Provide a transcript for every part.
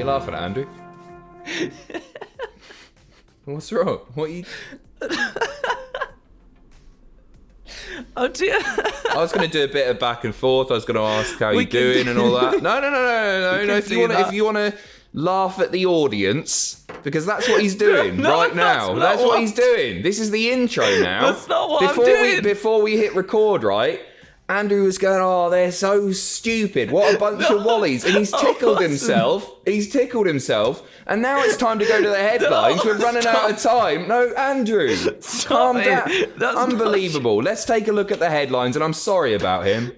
you laughing at, Andrew? What's wrong? What are you... Oh dear. I was going to do a bit of back and forth. I was going to ask how you're doing and all that. No. If you want to laugh at the audience, because that's what he's doing right now. That's what he's doing. This is the intro now. That's not what I'm doing. Before we hit record, right? Andrew was going, oh, they're so stupid. What a bunch of wallies. And he's tickled himself. And now it's time to go to the headlines. We're running out of time. No, Andrew, calm down. That's unbelievable. Let's take a look at the headlines, and I'm sorry about him.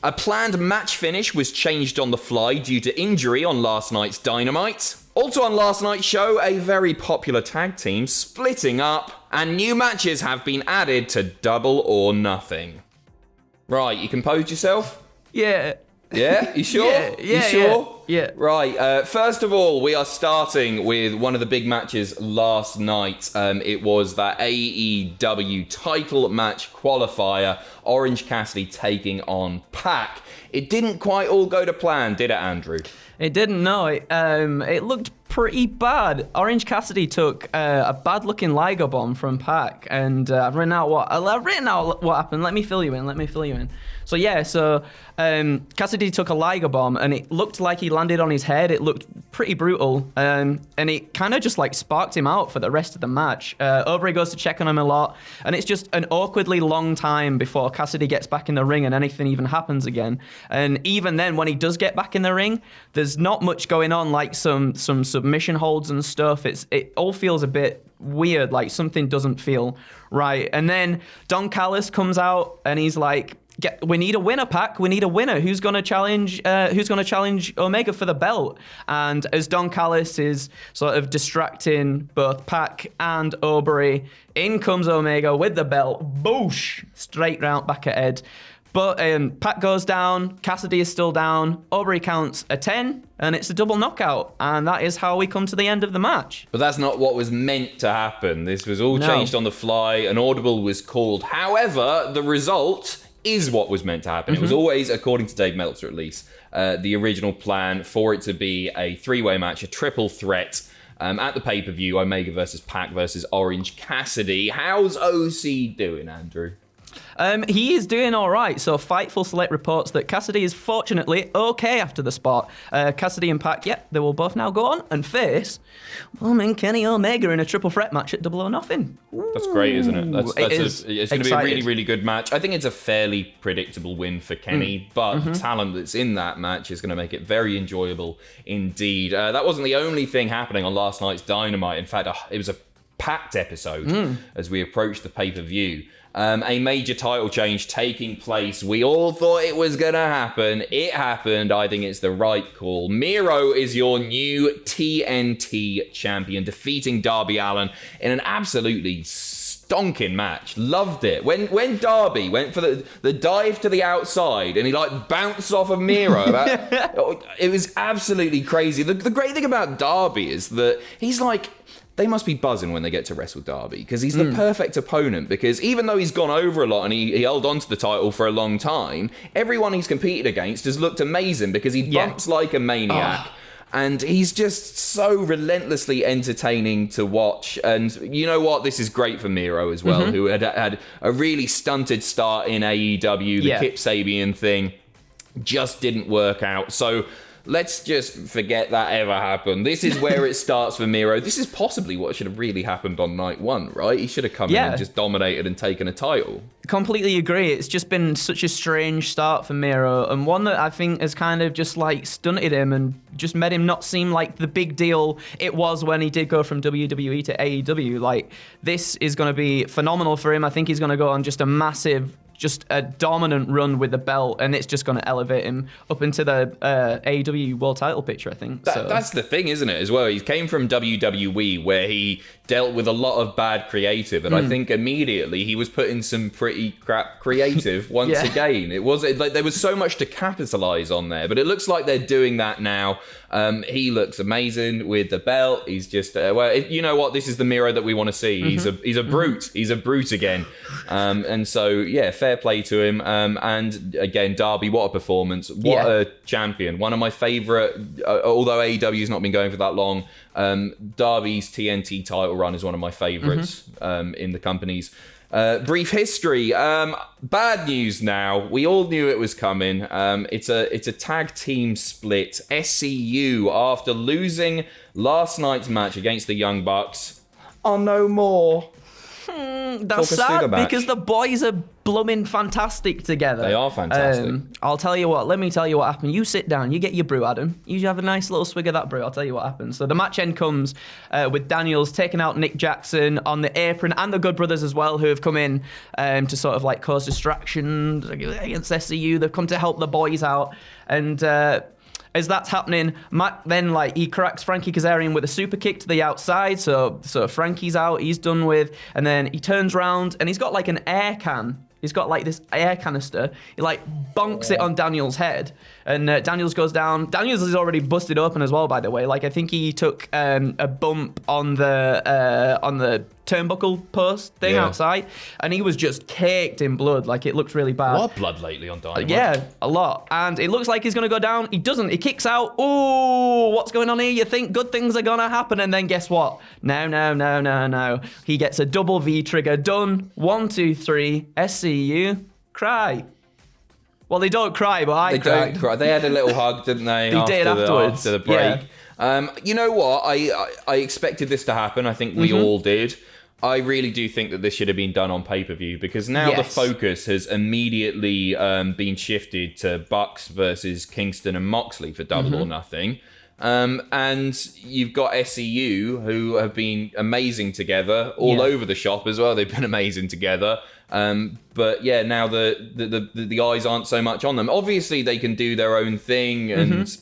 A planned match finish was changed on the fly due to injury on last night's Dynamite. Also on last night's show, a very popular tag team splitting up, and new matches have been added to Double or Nothing. Right, you composed yourself? Yeah. Yeah? You sure? Yeah. You sure? Yeah. Right, first of all, we are starting with one of the big matches last night. It was that AEW title match qualifier, Orange Cassidy taking on Pac. It didn't quite all go to plan, did it, Andrew? It didn't, no. It looked pretty bad. Orange Cassidy took a bad-looking Liger bomb from Pac, and I've written out what happened. Let me fill you in. So Cassidy took a Liger bomb, and it looked like he landed on his head. It looked pretty brutal, and it kind of just like sparked him out for the rest of the match. Aubrey goes to check on him a lot, and it's just an awkwardly long time before Cassidy gets back in the ring and anything even happens again. And even then, when he does get back in the ring, there's not much going on, like some submission holds and stuff. It all feels a bit weird, like something doesn't feel right. And then Don Callis comes out and he's like, we need a winner, Pac. We need a winner. Who's going to challenge Omega for the belt? And as Don Callis is sort of distracting both Pac and Aubrey, in comes Omega with the belt. Boosh! Straight round back at Ed. But Pac goes down, Cassidy is still down, Aubrey counts a 10, and it's a double knockout. And that is how we come to the end of the match. But that's not what was meant to happen. This was all changed on the fly. An audible was called. However, the result is what was meant to happen. It was always, according to Dave Meltzer at least, the original plan for it to be a three-way match, a triple threat. At the pay-per-view, Omega versus Pac versus Orange Cassidy. How's OC doing, Andrew? He is doing all right. So Fightful Select reports that Cassidy is fortunately okay after the spot. Cassidy and Pac, they will both now go on and face Kenny Omega in a triple threat match at Double or Nothing. Ooh. That's great, isn't it? It's going to be a really, really good match. I think it's a fairly predictable win for Kenny, but the talent that's in that match is going to make it very enjoyable indeed. That wasn't the only thing happening on last night's Dynamite. In fact, it was a packed episode as we approached the pay-per-view. A major title change taking place. We all thought it was going to happen. It happened. I think it's the right call. Miro is your new TNT champion, defeating Darby Allin in an absolutely stonking match. Loved it. When Darby went for the dive to the outside and he like bounced off of Miro, it was absolutely crazy. The great thing about Darby is that he's like, they must be buzzing when they get to wrestle Darby because he's the perfect opponent, because even though he's gone over a lot and he held on to the title for a long time, everyone he's competed against has looked amazing because he bumps like a maniac. And he's just so relentlessly entertaining to watch. And you know what? This is great for Miro as well, who had a really stunted start in AEW. The Kip Sabian thing just didn't work out. So let's just forget that ever happened. This is where it starts for Miro. This is possibly what should have really happened on night one, right? He should have come in and just dominated and taken a title. Completely agree. It's just been such a strange start for Miro, and one that I think has kind of just like stunted him and just made him not seem like the big deal it was when he did go from WWE to AEW. Like, this is going to be phenomenal for him. I think he's going to go on just a dominant run with the belt, and it's just going to elevate him up into the AEW world title picture, I think. That's the thing, isn't it, as well? He came from WWE, where he dealt with a lot of bad creative, and I think immediately he was putting some pretty crap creative once again. It was like there was so much to capitalize on there, but it looks like they're doing that now. He looks amazing with the belt. He's just you know what? This is the Miro that we want to see. He's a brute. He's a brute again. And so yeah, fair play to him. And again, Darby, what a performance! What a champion! One of my favorite. Although AEW's not been going for that long, Darby's TNT title run is one of my favorites in the company's brief history. Bad news now. We all knew it was coming. It's a tag team split. SCU, after losing last night's match against the Young Bucks, are no more. That's sad because the boys are blooming fantastic together. They are fantastic. I'll tell you what. Let me tell you what happened. You sit down. You get your brew, Adam. You have a nice little swig of that brew. I'll tell you what happened. So the match end comes with Daniels taking out Nick Jackson on the apron, and the Good Brothers as well, who have come in to sort of like cause distraction against SCU. They've come to help the boys out, and as that's happening, Matt then he cracks Frankie Kazarian with a super kick to the outside, so Frankie's out, he's done with, and then he turns around and he's got like an air can. He's got like this air canister. He bonks it on Daniel's head, and Daniels goes down. Daniels is already busted open as well, by the way. I think he took a bump on the turnbuckle post thing outside, and he was just caked in blood. It looked really bad. A lot of blood lately on Dynamite. Yeah, a lot. And it looks like he's going to go down. He doesn't. He kicks out. Oh, what's going on here? You think good things are going to happen, and then guess what? No. He gets a double V trigger. Done. 1, 2, 3. SCU. Cry. Well, they don't cry, but I cried. They don't cry. They had a little hug, didn't they? They did afterwards. After the break. Yeah. You know what? I expected this to happen. I think we all did. I really do think that this should have been done on pay-per-view, because now the focus has immediately been shifted to Bucks versus Kingston and Moxley for Double or Nothing. And you've got SCU, who have been amazing together all over the shop as well. They've been amazing together. But yeah, now the eyes aren't so much on them. Obviously, they can do their own thing, and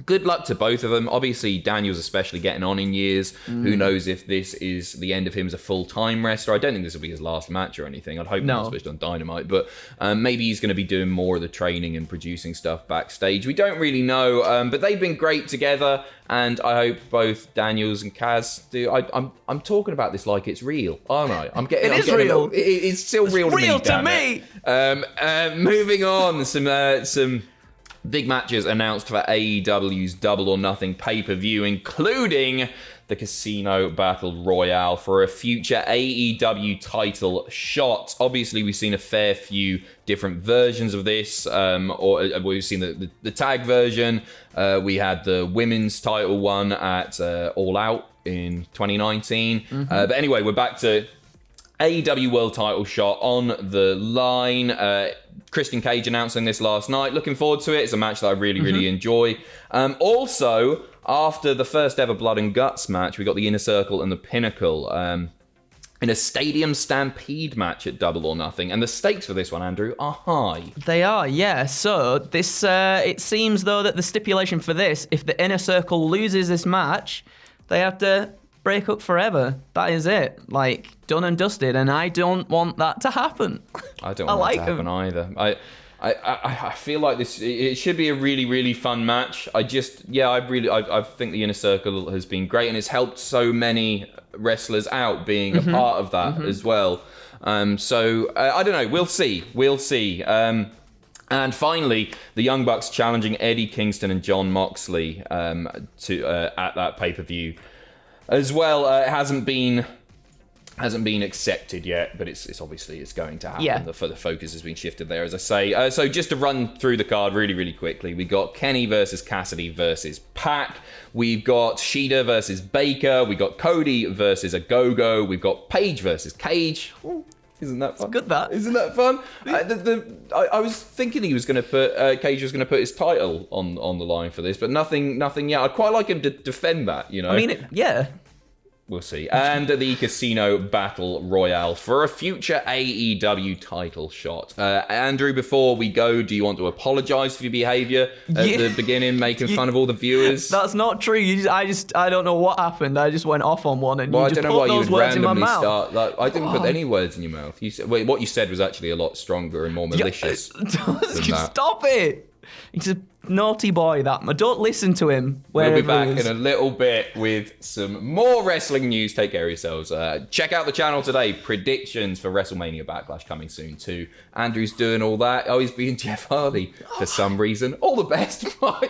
good luck to both of them. Obviously, Daniel's especially getting on in years. Who knows if this is the end of him as a full-time wrestler. I don't think this will be his last match or anything. I'd hope not, especially on Dynamite. But maybe he's going to be doing more of the training and producing stuff backstage. We don't really know. But they've been great together. And I hope both Daniels and Kaz do. I'm talking about this like it's real, aren't I? It's real. It's still real to me. Real to me. Moving on, some big matches announced for AEW's Double or Nothing pay-per-view, including the Casino Battle Royale for a future AEW title shot. Obviously, we've seen a fair few different versions of this, or we've seen the tag version. We had the women's title one at All Out in 2019. But anyway, we're back to AEW World Title shot on the line. Christian Cage announcing this last night. Looking forward to it. It's a match that I really, really enjoy. Also, after the first ever Blood and Guts match, we got the Inner Circle and the Pinnacle in a Stadium Stampede match at Double or Nothing. And the stakes for this one, Andrew, are high. They are, yeah. So this, it seems, though, that the stipulation for this, if the Inner Circle loses this match, they have to break up forever. That is it. Done and dusted. And I don't want that to happen. I don't want that to happen either. I feel like this, it should be a really, really fun match. I think the Inner Circle has been great, and it's helped so many wrestlers out being a part of that as well. So I don't know. We'll see. And finally, the Young Bucks challenging Eddie Kingston and Jon Moxley to at that pay-per-view as well. It hasn't been accepted yet, but it's obviously going to happen. Yeah. The focus has been shifted there, as I say. So just to run through the card really, really quickly, we got Kenny versus Cassidy versus Pac. We've got Shida versus Baker. We got Cody versus Ogogo. We've got Paige versus Cage. Ooh, isn't that fun? It's good, that. Isn't that fun? I was thinking he was going to put Cage was going to put his title on the line for this, but nothing yet. I'd quite like him to defend that. You know. I mean, yeah. We'll see. And the Casino Battle Royale for a future AEW title shot. Andrew, before we go, do you want to apologise for your behaviour at the beginning, making fun of all the viewers? That's not true. I don't know what happened. I just went off on one, and you just put those words in my mouth. I didn't put any words in your mouth. What you said was actually a lot stronger and more malicious. Stop it! He's a naughty boy, that man. Don't listen to him. We'll be back in a little bit with some more wrestling news. Take care of yourselves. Check out the channel today. Predictions for WrestleMania Backlash coming soon too. Andrew's doing all that. Oh, he's being Jeff Hardy for some reason. All the best. Bye.